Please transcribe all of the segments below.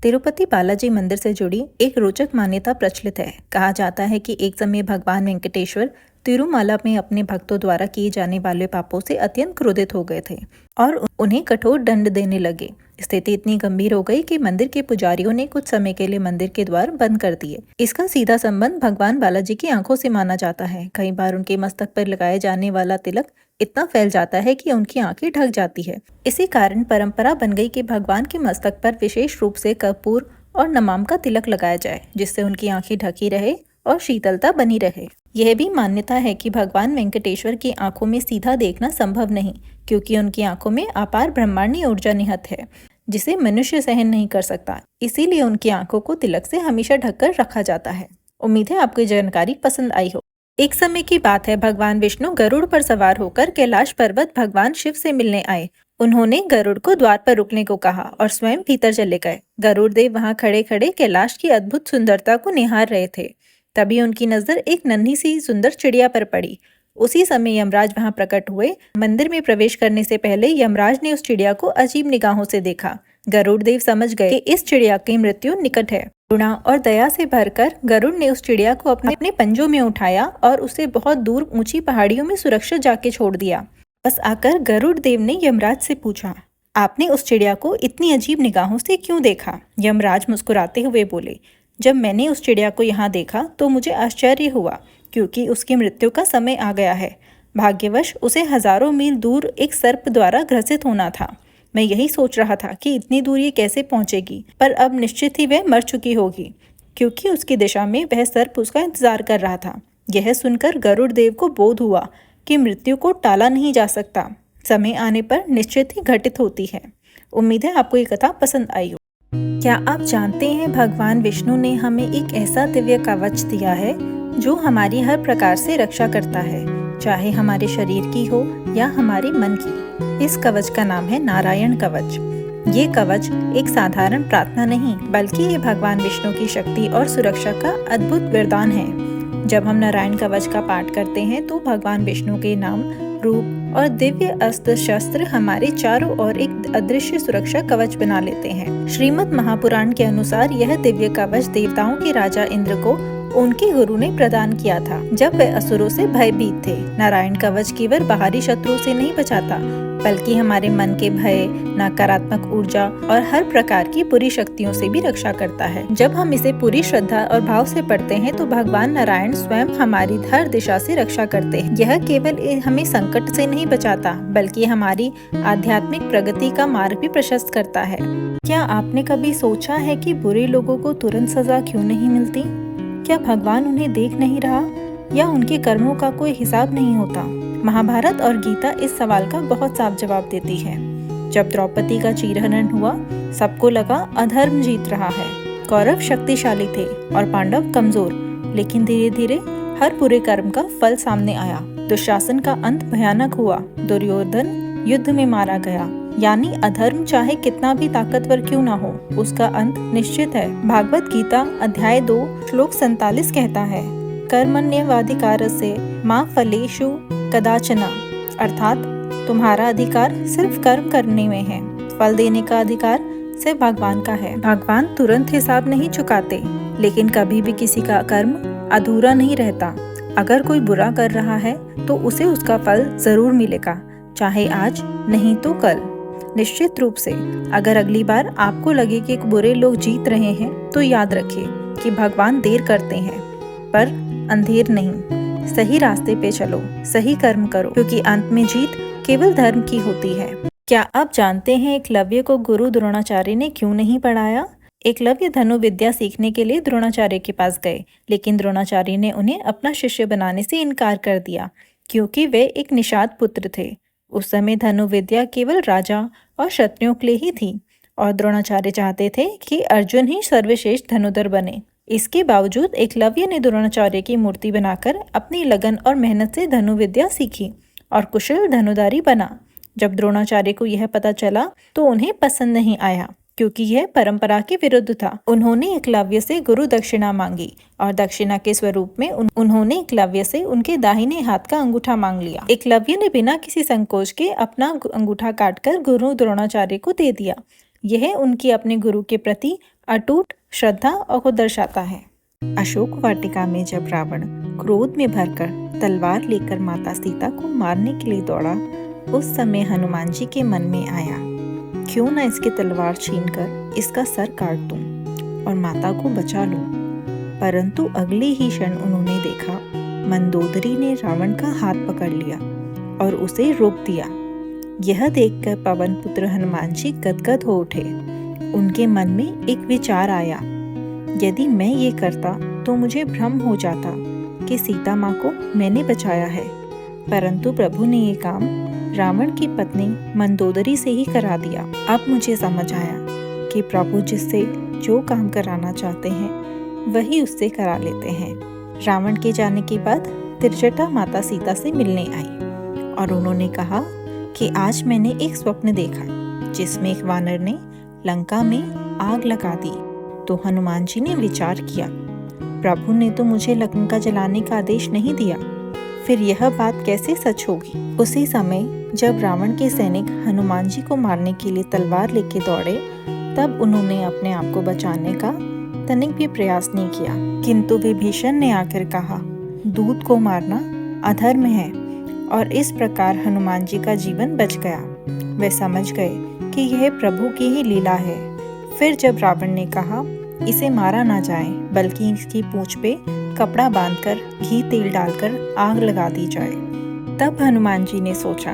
तिरुपति बालाजी मंदिर से जुड़ी एक रोचक मान्यता प्रचलित है। कहा जाता है कि एक समय भगवान वेंकटेश्वर तिरुमाला में अपने भक्तों द्वारा किए जाने वाले पापों से अत्यंत क्रोधित हो गए थे और उन्हें कठोर दंड देने लगे। स्थिति इतनी गंभीर हो गई कि मंदिर के पुजारियों ने कुछ समय के लिए मंदिर के द्वार बंद कर दिए। इसका सीधा संबंध भगवान बालाजी की आंखों से माना जाता है। कई बार उनके मस्तक पर लगाए जाने वाला तिलक इतना फैल जाता है कि उनकी आंखें ढक जाती है। इसी कारण परंपरा बन गई कि भगवान के मस्तक पर विशेष रूप से कपूर और नमाम का तिलक लगाया जाए, जिससे उनकी आंखें ढकी रहे और शीतलता बनी रहे। यह भी मान्यता है कि भगवान वेंकटेश्वर की आंखों में सीधा देखना संभव नहीं, क्योंकि उनकी आंखों में अपार ब्रह्मांडीय ऊर्जा निहित है, जिसे मनुष्य सहन नहीं कर सकता। इसीलिए उनकी आंखों को तिलक से हमेशा ढककर रखा जाता है। उम्मीद है आपको ये जानकारी पसंद आई हो। एक समय की बात है, भगवान विष्णु गरुड़ पर सवार होकर कैलाश पर्वत भगवान शिव से मिलने आए। उन्होंने गरुड़ को द्वार पर रुकने को कहा और स्वयं भीतर चले गए। गरुड़ देव वहां खड़े खड़े कैलाश की अद्भुत सुंदरता को निहार रहे थे। तभी उनकी नजर एक नन्ही सी सुंदर चिड़िया पर पड़ी। उसी समय यमराज वहां प्रकट हुए। मंदिर में प्रवेश करने से पहले यमराज ने उस चिड़िया को अजीब निगाहों से देखा। गरुड़ देव समझ गए कि इस चिड़िया की मृत्यु निकट है। करुणा और दया से भरकर गरुड़ ने उस चिड़िया को अपने पंजों में उठाया और उसे बहुत दूर ऊंची पहाड़ियों में सुरक्षित जाके छोड़ दिया। बस आकर गरुड़ देव ने यमराज से पूछा, आपने उस चिड़िया को इतनी अजीब निगाहों से क्यों देखा? यमराज मुस्कुराते हुए बोले, जब मैंने उस चिड़िया को यहाँ देखा तो मुझे आश्चर्य हुआ, क्योंकि उसकी मृत्यु का समय आ गया है। भाग्यवश उसे हजारों मील दूर एक सर्प द्वारा ग्रसित होना था। मैं यही सोच रहा था कि इतनी दूर ये कैसे पहुंचेगी, पर अब निश्चित ही वह मर चुकी होगी, क्योंकि उसकी दिशा में वह सर्प उसका इंतजार कर रहा था। यह सुनकर गरुड़ देव को बोध हुआ कि मृत्यु को टाला नहीं जा सकता, समय आने पर निश्चित ही घटित होती है। उम्मीद है आपको ये कथा पसंद आई हो। क्या आप जानते हैं भगवान विष्णु ने हमें एक ऐसा दिव्य कवच दिया है जो हमारी हर प्रकार से रक्षा करता है, चाहे हमारे शरीर की हो या हमारे मन की। इस कवच का नाम है नारायण कवच। ये कवच एक साधारण प्रार्थना नहीं, बल्कि ये भगवान विष्णु की शक्ति और सुरक्षा का अद्भुत वरदान है। जब हम नारायण कवच का पाठ करते हैं तो भगवान विष्णु के नाम, रूप और दिव्य अस्त्र शस्त्र हमारे चारों ओर एक अदृश्य सुरक्षा कवच बना लेते हैं। श्रीमद् महापुराण के अनुसार यह दिव्य कवच देवताओं के राजा इंद्र को उनके गुरु ने प्रदान किया था, जब वे असुरों से भयभीत थे। नारायण कवच केवल बाहरी शत्रुओं से नहीं बचाता, बल्कि हमारे मन के भय, नकारात्मक ऊर्जा और हर प्रकार की बुरी शक्तियों से भी रक्षा करता है। जब हम इसे पूरी श्रद्धा और भाव से पढ़ते हैं तो भगवान नारायण स्वयं हमारी हर दिशा से रक्षा करते हैं। यह केवल हमें संकट से नहीं बचाता, बल्कि हमारी आध्यात्मिक प्रगति का मार्ग भी प्रशस्त करता है। क्या आपने कभी सोचा है कि बुरे लोगों को तुरंत सजा क्यों नहीं मिलती? क्या भगवान उन्हें देख नहीं रहा या उनके कर्मों का कोई हिसाब नहीं होता? महाभारत और गीता इस सवाल का बहुत साफ जवाब देती है। जब द्रौपदी का चीरहरण हुआ, सबको लगा अधर्म जीत रहा है। कौरव शक्तिशाली थे और पांडव कमजोर, लेकिन धीरे धीरे हर बुरे कर्म का फल सामने आया। दुशासन का अंत भयानक हुआ। दुर्योधन युद्ध में मारा गया। यानी अधर्म चाहे कितना भी ताकतवर क्यों ना हो, उसका अंत निश्चित है। भागवत गीता अध्याय 2 श्लोक 47 कहता है, कर्मण्येवाधिकारस्य मा फलेषु कदाचन, अर्थात तुम्हारा अधिकार सिर्फ कर्म करने में है, फल देने का अधिकार सिर्फ भगवान का है। भगवान तुरंत हिसाब नहीं चुकाते, लेकिन कभी भी किसी का कर्म अधूरा नहीं रहता। अगर कोई बुरा कर रहा है तो उसे उसका फल जरूर मिलेगा, चाहे आज नहीं तो कल। निश्चित रूप से अगर अगली बार आपको लगे कि बुरे लोग जीत रहे हैं तो याद रखिए कि भगवान देर करते हैं, पर अंधेर नहीं। सही रास्ते पे चलो, सही कर्म करो, क्योंकि अंत में जीत केवल धर्म की होती है। क्या आप जानते हैं एकलव्य को गुरु द्रोणाचार्य ने क्यों नहीं पढ़ाया? एकलव्य धनुर्विद्या सीखने के लिए द्रोणाचार्य के पास गए, लेकिन द्रोणाचार्य ने उन्हें अपना शिष्य बनाने से इनकार कर दिया, क्योंकि वे एक निषाद पुत्र थे। उस समय धनुर्विद्या केवल राजा और क्षत्रियों के लिए ही थी और द्रोणाचार्य चाहते थे कि अर्जुन ही सर्वश्रेष्ठ धनुधर बने। इसके बावजूद एकलव्य ने द्रोणाचार्य की मूर्ति बनाकर अपनी लगन और मेहनत से धनुर्विद्या सीखी और कुशल धनुधारी बना। जब द्रोणाचार्य को यह पता चला तो उन्हें पसंद नहीं आया, क्योंकि यह परंपरा के विरुद्ध था। उन्होंने एकलव्य से गुरु दक्षिणा मांगी और दक्षिणा के स्वरूप में उन्होंने एकलव्य से उनके दाहिने हाथ का अंगूठा मांग लिया। एकलव्य ने बिना किसी संकोच के अपना अंगूठा काटकर गुरु द्रोणाचार्य को दे दिया। यह उनकी अपने गुरु के प्रति अटूट श्रद्धा और को दर्शाता है। अशोक वाटिका में जब रावण क्रोध में भरकर तलवार लेकर माता सीता को मारने के लिए दौड़ा, उस समय हनुमान जी के मन में आया, क्यों न इसकी तलवार छीनकर इसका सर काट दूं और माता को बचा लूं। परंतु अगले ही क्षण उन्होंने देखा मंदोदरी ने रावण का हाथ पकड़ लिया और उसे रोक दिया। यह देखकर पवन पुत्र हनुमान जी गदगद हो उठे। उनके मन में एक विचार आया, यदि मैं ये करता तो मुझे भ्रम हो जाता कि सीता माँ को मैंने बचाया है। परंतु प्रभु ने ये काम रावण की पत्नी मंदोदरी से ही करा दिया। अब मुझे समझ आया कि प्रभु जिससे जो काम कराना चाहते हैं वही उससे करा लेते हैं। रावण के जाने के बाद त्रिजटा माता सीता से मिलने आई और उन्होंने कहा कि आज मैंने एक स्वप्न देखा जिसमें एक वानर ने लंका में आग लगा दी। तो हनुमान जी ने विचार किया, प्रभु ने तो मुझे लंका जलाने का आदेश नहीं दिया, फिर यह बात कैसे सच होगी। उसी समय जब रावण के सैनिक हनुमान जी को मारने के लिए तलवार लेके दौड़े, तब उन्होंने अपने आप को बचाने का तनिक भी प्रयास नहीं किया। किंतु विभीषण ने आकर कहा, दूत को मारना अधर्म है, और इस प्रकार हनुमान जी का जीवन बच गया। वे समझ गए कि यह प्रभु की ही लीला है। फिर जब रावण ने कहा इसे मारा ना जाए, बल्कि इसकी पूंछ पे कपड़ा बांधकर घी तेल डालकर आग लगा दी जाए, तब हनुमान जी ने सोचा,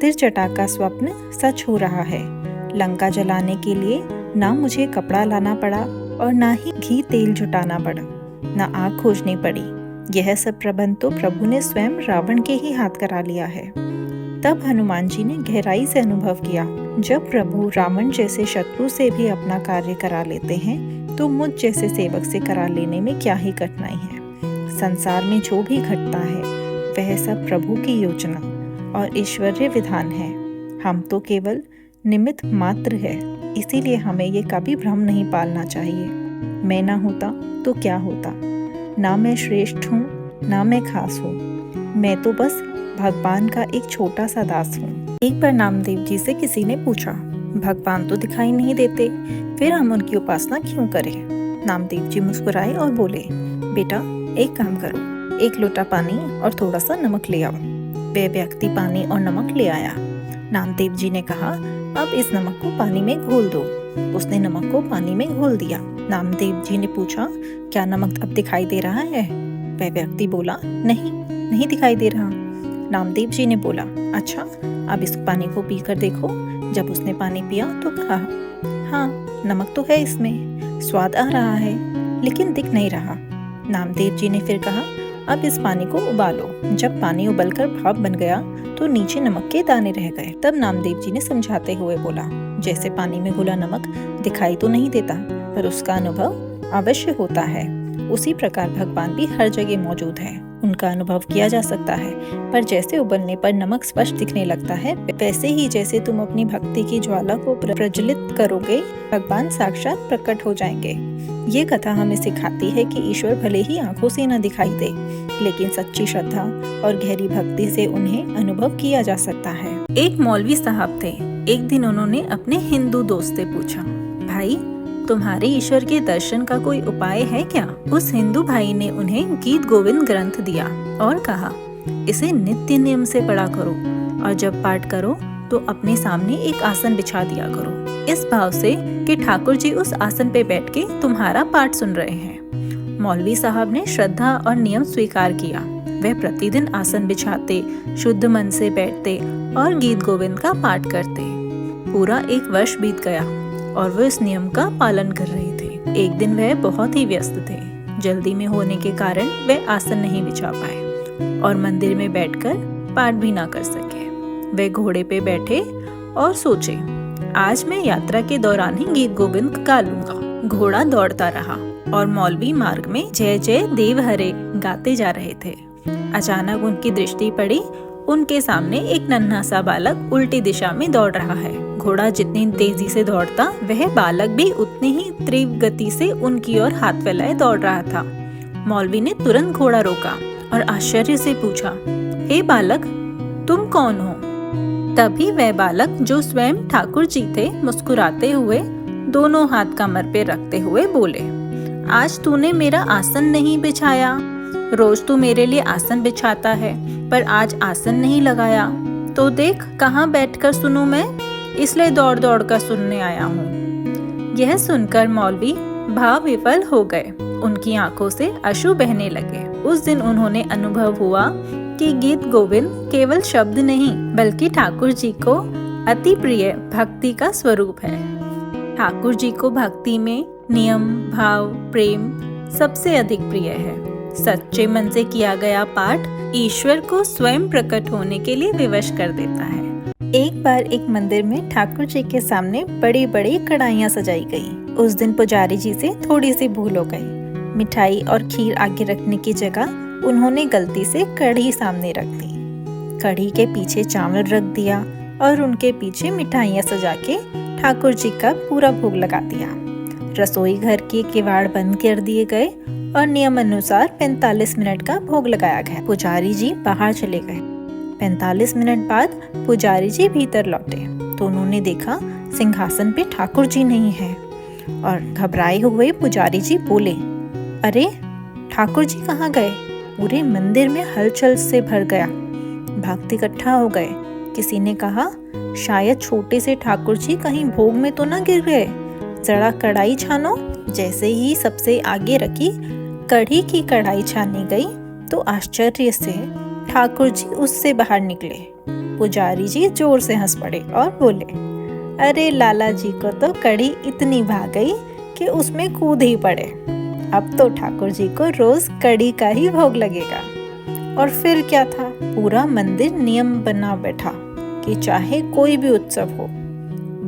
त्रिजटा का स्वप्न सच हो रहा है। लंका जलाने के लिए ना मुझे कपड़ा लाना पड़ा और ना ही घी तेल जुटाना पड़ा, ना आग खोजनी पड़ी। यह सब प्रबंध तो प्रभु ने स्वयं रावण के ही हाथ करा लिया है। तब हनुमान जी ने गहराई से अनुभव किया, जब प्रभु रावण जैसे शत्रु से भी अपना कार्य करा लेते हैं तो मुझ जैसे सेवक से करा लेने में क्या ही कठिनाई है। संसार में जो भी घटता है वह सब प्रभु की योजना और ईश्वरीय विधान है। हम तो केवल निमित्त मात्र है, इसीलिए हमें ये कभी भ्रम नहीं पालना चाहिए। मैं ना होता तो क्या होता, ना मैं श्रेष्ठ हूँ ना मैं खास हूँ, मैं तो बस भगवान का एक छोटा सा दास हूँ। एक बार नामदेव जी से किसी ने पूछा, भगवान तो दिखाई नहीं देते, फिर हम उनकी उपासना क्यों करें। नामदेव जी मुस्कुराए और बोले, बेटा एक काम करो, एक लोटा पानी और थोड़ा सा नमक ले आओ। वह व्यक्ति पानी और नमक ले आया। नामदेव जी ने कहा, अब इस नमक को पानी में घोल दो। उसने नमक को पानी में घोल दिया। नामदेव जी ने पूछा, क्या नमक अब दिखाई दे रहा है। वह व्यक्ति बोला, नहीं दिखाई दे रहा। नामदेव जी ने बोला, अच्छा अब इस पानी को पीकर देखो। जब उसने पानी पिया तो कहा, हाँ नमक तो है इसमें, स्वाद आ रहा है लेकिन दिख नहीं रहा। नामदेव जी ने फिर कहा, अब इस पानी को उबालो। जब पानी उबलकर भाप बन गया तो नीचे नमक के दाने रह गए। तब नामदेव जी ने समझाते हुए बोला, जैसे पानी में घुला नमक दिखाई तो नहीं देता पर उसका अनुभव अवश्य होता है, उसी प्रकार भगवान भी हर जगह मौजूद है। उनका अनुभव किया जा सकता है, पर जैसे उबलने पर नमक स्पष्ट दिखने लगता है, वैसे ही जैसे तुम अपनी भक्ति की ज्वाला को प्रज्वलित करोगे, भगवान साक्षात प्रकट हो जाएंगे। ये कथा हमें सिखाती है कि ईश्वर भले ही आंखों से न दिखाई दे, लेकिन सच्ची श्रद्धा और गहरी भक्ति से उन्हें अनुभव किया जा सकता है। एक मौलवी साहब थे। एक दिन उन्होंने अपने हिंदू दोस्त से पूछा, भाई तुम्हारे ईश्वर के दर्शन का कोई उपाय है क्या। उस हिंदू भाई ने उन्हें गीत गोविंद ग्रंथ दिया और कहा, इसे नित्य नियम से पढ़ा करो और जब पाठ करो तो अपने सामने एक आसन बिछा दिया करो, इस भाव से कि ठाकुर जी उस आसन पे बैठ के तुम्हारा पाठ सुन रहे हैं। मौलवी साहब ने श्रद्धा और नियम स्वीकार किया। वह प्रतिदिन आसन बिछाते, शुद्ध मन से बैठते और गीत गोविंद का पाठ करते। पूरा 1 वर्ष बीत गया और वह इस नियम का पालन कर रहे थे। एक दिन वह बहुत ही व्यस्त थे। जल्दी में होने के कारण वह आसन नहीं बिछा पाए और मंदिर में बैठकर पाठ भी ना कर सके। वे घोड़े पे बैठे और सोचे, आज मैं यात्रा के दौरान ही गीत गोविंद गा लूंगा। घोड़ा दौड़ता रहा और मौलवी मार्ग में जय जय देव हरे गाते जा रहे थे। अचानक उनकी दृष्टि पड़ी, उनके सामने एक नन्हा सा बालक उल्टी दिशा में दौड़ रहा है। घोड़ा जितनी तेजी से दौड़ता, वह बालक भी उतनी ही तीव्र गति से उनकी ओर हाथ फैलाए दौड़ रहा था। मौलवी ने तुरंत घोड़ा रोका और आश्चर्य से पूछा, हे बालक, तुम कौन हो। तभी वह बालक, जो स्वयं ठाकुर जी थे, मुस्कुराते हुए दोनों हाथ कमर पे रखते हुए बोले, आज तूने मेरा आसन नहीं बिछाया। रोज तू मेरे लिए आसन बिछाता है, पर आज आसन नहीं लगाया, तो देख कहाँ बैठकर सुनूं मैं, इसलिए दौड़ दौड़ कर सुनने आया हूँ। यह सुनकर मौलवी भाव विफल हो गए। उनकी आंखों से अश्रु बहने लगे। उस दिन उन्होंने अनुभव हुआ कि गीत गोविंद केवल शब्द नहीं, बल्कि ठाकुर जी को अति प्रिय भक्ति का स्वरूप है। ठाकुर जी को भक्ति में नियम, भाव, प्रेम सबसे अधिक प्रिय है। सच्चे मन से किया गया पाठ ईश्वर को स्वयं प्रकट होने के लिए विवश कर देता है। एक बार एक मंदिर में ठाकुर जी के सामने बड़ी बड़ी कढ़ाइयाँ सजाई गई। उस दिन पुजारी जी से थोड़ी सी भूल हो गई। मिठाई और खीर आगे रखने की जगह उन्होंने गलती से कढ़ी सामने रख दी। कढ़ी के पीछे चावल रख दिया और उनके पीछे मिठाइयाँ सजा के ठाकुर जी का पूरा भोग लगा दिया। रसोई घर के किवाड़ बंद कर दिए गए और नियम अनुसार 45 मिनट का भोग लगाया गया। पुजारी जी बाहर चले गए। 45 मिनट बाद पुजारी जी भीतर लौटे तो उन्होंने देखा सिंहासन पे ठाकुर जी नहीं है और घबराए हुए पुजारी जी बोले, अरे ठाकुर जी कहाँ गए? पूरे मंदिर में हलचल से भर गया। भक्त इकट्ठा हो गए। किसी ने कहा, शायद छोटे से ठाकुर जी कहीं भोग में तो ना गिर गए, जरा कढ़ाई छानो। जैसे ही सबसे आगे रखी कढ़ी की कढ़ाई छानी गई तो आश्चर्य से ठाकुर जी उससे बाहर निकले। पुजारी जी जोर से हंस पड़े और बोले, अरे लाला जी को तो कढ़ी इतनी भा गई कि उसमें कूद ही पड़े। अब तो ठाकुर जी को रोज कढ़ी का ही भोग लगेगा। और फिर क्या था, पूरा मंदिर नियम बना बैठा कि चाहे कोई भी उत्सव हो,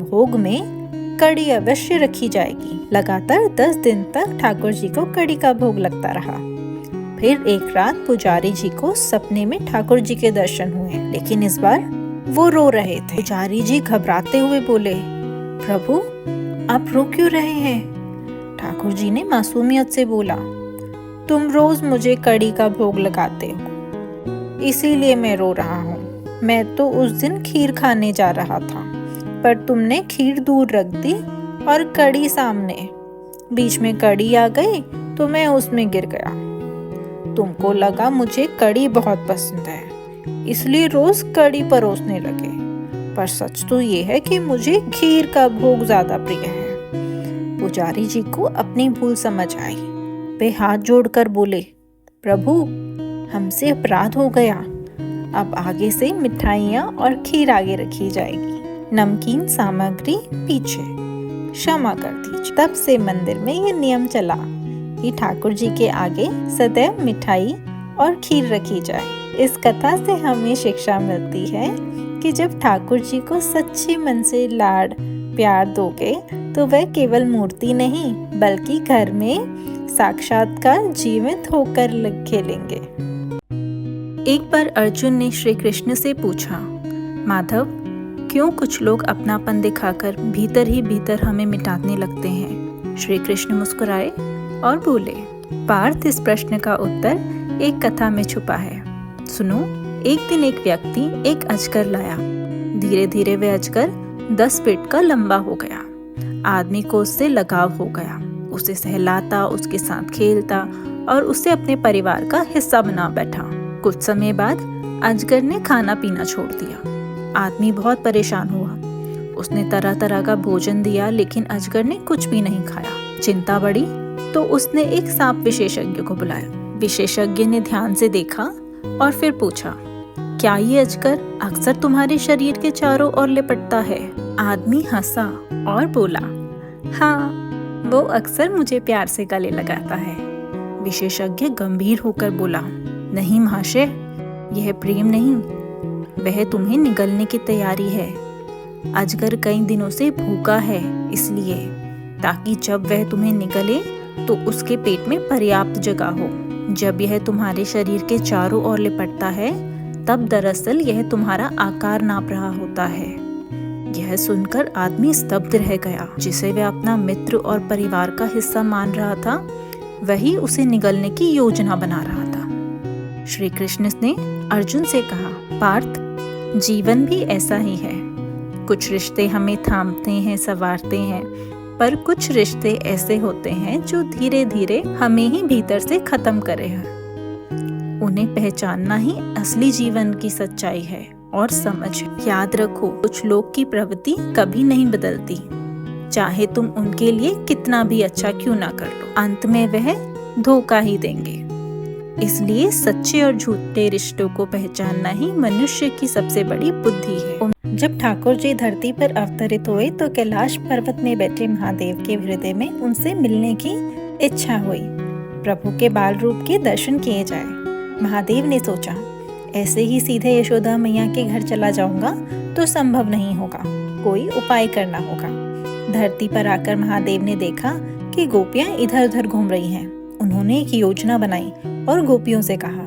भोग में कढ़ी अवश्य रखी जाएगी। लगातार 10 दिन तक ठाकुर जी को कढ़ी का भोग लगता रहा। फिर एक रात पुजारी जी को सपने में ठाकुर जी के दर्शन हुए, लेकिन इस बार वो रो रहे थे। पुजारी जी घबराते हुए बोले, प्रभु आप रो क्यों रहे हैं? ठाकुर जी ने मासूमियत से बोला, तुम रोज मुझे कढ़ी का भोग लगाते हो, इसीलिए मैं रो रहा हूँ। मैं तो उस दिन खीर खाने जा रहा था, पर तुमने खीर दूर रख दी और कढ़ी सामने। बीच में कढ़ी आ गई तो मैं उसमें गिर गया। तुमको लगा मुझे कढ़ी बहुत पसंद है, इसलिए रोज कढ़ी परोसने लगे, पर सच तो ये है कि मुझे खीर का भोग ज्यादा प्रिय है। पुजारी जी को अपनी भूल समझ आई। वे हाथ जोड़कर बोले, प्रभु हमसे अपराध हो गया, अब आगे से मिठाइयाँ और खीर आगे रखी जाएगी, नमकीन सामग्री पीछे, क्षमा कर दीजिए। तब से मंदिर में ये नियम चला कि ठाकुर जी के आगे सदैव मिठाई और खीर रखी जाए। इस कथा से हमें शिक्षा मिलती है कि जब ठाकुर जी को सच्चे मन से लाड प्यार दोगे तो वह केवल मूर्ति नहीं बल्कि घर में साक्षात्कार जीवित होकर खेलेंगे। एक बार अर्जुन ने श्री कृष्ण से पूछा, माधव क्यों कुछ लोग अपनापन दिखाकर भीतर ही भीतर हमें मिटाने लगते हैं? श्री कृष्ण मुस्कुराए और बोले, पार्थ इस प्रश्न का उत्तर एक कथा में छुपा है। सुनो, एक दिन एक व्यक्ति एक अजगर लाया। धीरे धीरे वह अजगर 10 फीट का लंबा हो गया। आदमी को उससे लगाव हो गया, उसे सहलाता, उसके साथ खेलता और उसे अपने परिवार का हिस्सा बना बैठा। कुछ समय बाद अजगर ने खाना पीना छोड़ दिया। आदमी बहुत परेशान हुआ। उसने तरह तरह का भोजन दिया, लेकिन अजगर ने कुछ भी नहीं खाया। चिंता बढ़ी तो उसने एक सांप विशेषज्ञ को बुलाया। विशेषज्ञ ने ध्यान से देखा और फिर पूछा, क्या ये अजगर अक्सर तुम्हारे शरीर के चारों ओर लिपटता है? आदमी हंसा और बोला, हाँ, वो अक्सर मुझे प्यार से गले लगाता है। विशेषज्ञ गंभीर होकर बोला, नहीं महाशय, यह प्रेम नहीं, वह तुम्हें निगलने की तैयारी है। अजगर कई दिनों से भूखा है, इसलिए, ताकि जब वह तुम्हें निगले तो उसके पेट में पर्याप्त जगह हो। जब यह तुम्हारे शरीर के चारों ओर लिपटता है तब दरअसल यह तुम्हारा आकार नाप रहा होता है। यह सुनकर आदमी स्तब्ध रह गया। जिसे वह अपना मित्र और परिवार का हिस्सा मान रहा था, वही उसे निगलने की योजना बना रहा था। श्री कृष्ण ने अर्जुन से कहा, पार्थ, जीवन भी ऐसा ही है। कुछ रिश्ते हमें थामते हैं, संवारते हैं, पर कुछ रिश्ते ऐसे होते हैं जो धीरे धीरे हमें ही भीतर से खत्म करे हैं। उन्हें पहचानना ही असली जीवन की सच्चाई है और समझ। याद रखो, कुछ लोग की प्रवृत्ति कभी नहीं बदलती, चाहे तुम उनके लिए कितना भी अच्छा क्यों ना कर लो, अंत में वह धोखा ही देंगे। इसलिए सच्चे और झूठे रिश्तों को पहचानना ही मनुष्य की सबसे बड़ी बुद्धि है। जब ठाकुर जी धरती पर अवतरित हुए तो कैलाश पर्वत में बैठे महादेव के हृदय में उनसे मिलने की इच्छा हुई। प्रभु के बाल रूप के दर्शन किए जाए। महादेव ने सोचा, ऐसे ही सीधे यशोदा मैया के घर चला जाऊंगा तो संभव नहीं होगा, कोई उपाय करना होगा। धरती पर आकर महादेव ने देखा कि गोपियां इधर उधर घूम रही हैं। उन्होंने एक योजना बनाई और गोपियों से कहा,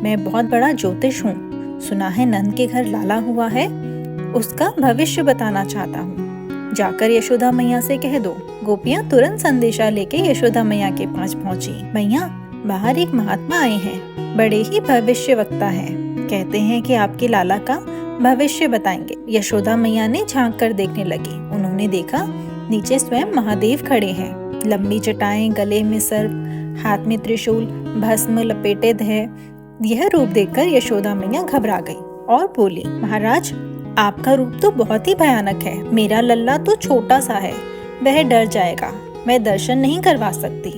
मैं बहुत बड़ा ज्योतिष हूँ, सुना है नंद के घर लाला हुआ है, उसका भविष्य बताना चाहता हूँ, जाकर यशोदा मैया से कह दो। गोपियां तुरंत संदेशा लेके यशोदा मैया के पास पहुँची। मैया, बाहर एक महात्मा आए हैं, बड़े ही भविष्य वक्ता हैं, कहते हैं कि आपके लाला का भविष्य बताएंगे। यशोदा मैया ने झांक कर देखने लगी। उन्होंने देखा नीचे स्वयं महादेव खड़े हैं, लंबी जटाएं, गले में सर्प, हाथ में त्रिशूल, भस्म लपेटे है। यह रूप देखकर यशोदा मैया घबरा गई और बोली, महाराज, आपका रूप तो बहुत ही भयानक है। मेरा लल्ला तो छोटा सा है, वह डर जाएगा, मैं दर्शन नहीं करवा सकती।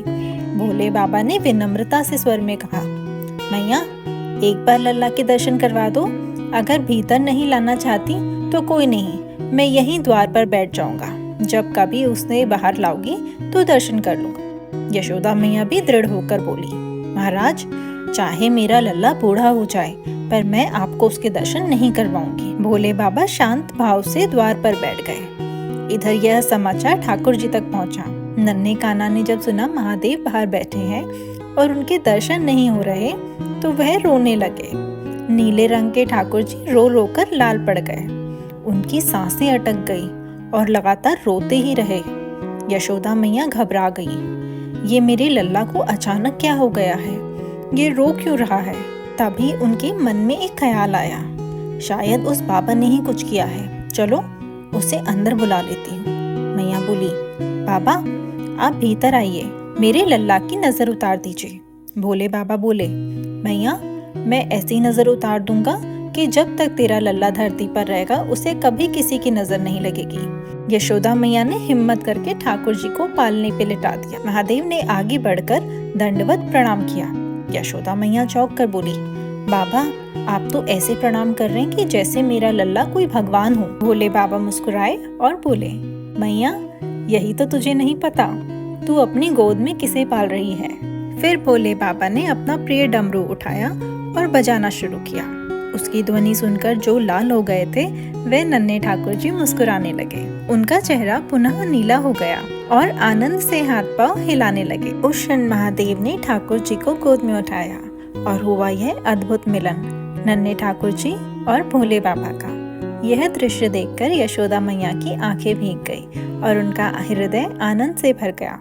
भोले बाबा ने विनम्रता से स्वर में कहा, मैया, एक बार लल्ला के दर्शन करवा दो, अगर भीतर नहीं लाना चाहती तो कोई नहीं, मैं यहीं द्वार पर बैठ जाऊंगा, जब कभी उसने बाहर लाओगी तो दर्शन कर लूंगा। यशोदा मैया भी दृढ़ होकर बोली, महाराज, चाहे मेरा लल्ला बूढ़ा हो जाए पर मैं आपको उसके दर्शन नहीं करवाऊंगी। भोले बाबा शांत भाव से द्वार पर बैठ गए। इधर यह समाचार ठाकुर जी तक पहुंचा। नन्हे कान्हा ने जब सुना महादेव बाहर बैठे हैं और उनके दर्शन नहीं हो रहे तो वह रोने लगे। नीले रंग के ठाकुर जी रो रो कर लाल पड़ गए। उनकी सांसें अटक गई और लगातार रोते ही रहे। यशोदा मैया घबरा गई। ये मेरे लल्ला को अचानक क्या हो गया है, ये रो क्यों रहा है? तभी उनके मन में एक ख्याल आया, शायद उस बाबा ने ही कुछ किया है, चलो उसे अंदर बुला लेती हूँ। मैया बोली, बाबा, आप भीतर आइए, मेरे लल्ला की नजर उतार दीजिए। भोले बाबा बोले, मैया, मैं ऐसी नजर उतार दूंगा कि जब तक तेरा लल्ला धरती पर रहेगा उसे कभी किसी की नजर नहीं लगेगी। यशोदा मैया ने हिम्मत करके ठाकुर जी को पालने पे लिटा दिया। महादेव ने आगे बढ़कर दंडवत प्रणाम किया। यशोदा मैया चौंक कर बोली, बाबा, आप तो ऐसे प्रणाम कर रहे हैं कि जैसे मेरा लल्ला कोई भगवान हो। भोले बाबा मुस्कुराए और बोले, मैया, यही तो तुझे नहीं पता, तू अपनी गोद में किसे पाल रही है। फिर भोले बाबा ने अपना प्रिय डमरू उठाया और बजाना शुरू किया। उसकी ध्वनि सुनकर जो लाल हो गए थे वे नन्हे ठाकुर जी मुस्कुराने लगे। उनका चेहरा पुनः नीला हो गया और आनंद से हाथ पांव हिलाने लगे। उस क्षण महादेव ने ठाकुर जी को गोद में उठाया और हुआ यह अद्भुत मिलन नन्हे ठाकुर जी और भोले बाबा का। यह दृश्य देखकर यशोदा मैया की आंखें भीग गई और उनका हृदय आनंद से भर गया।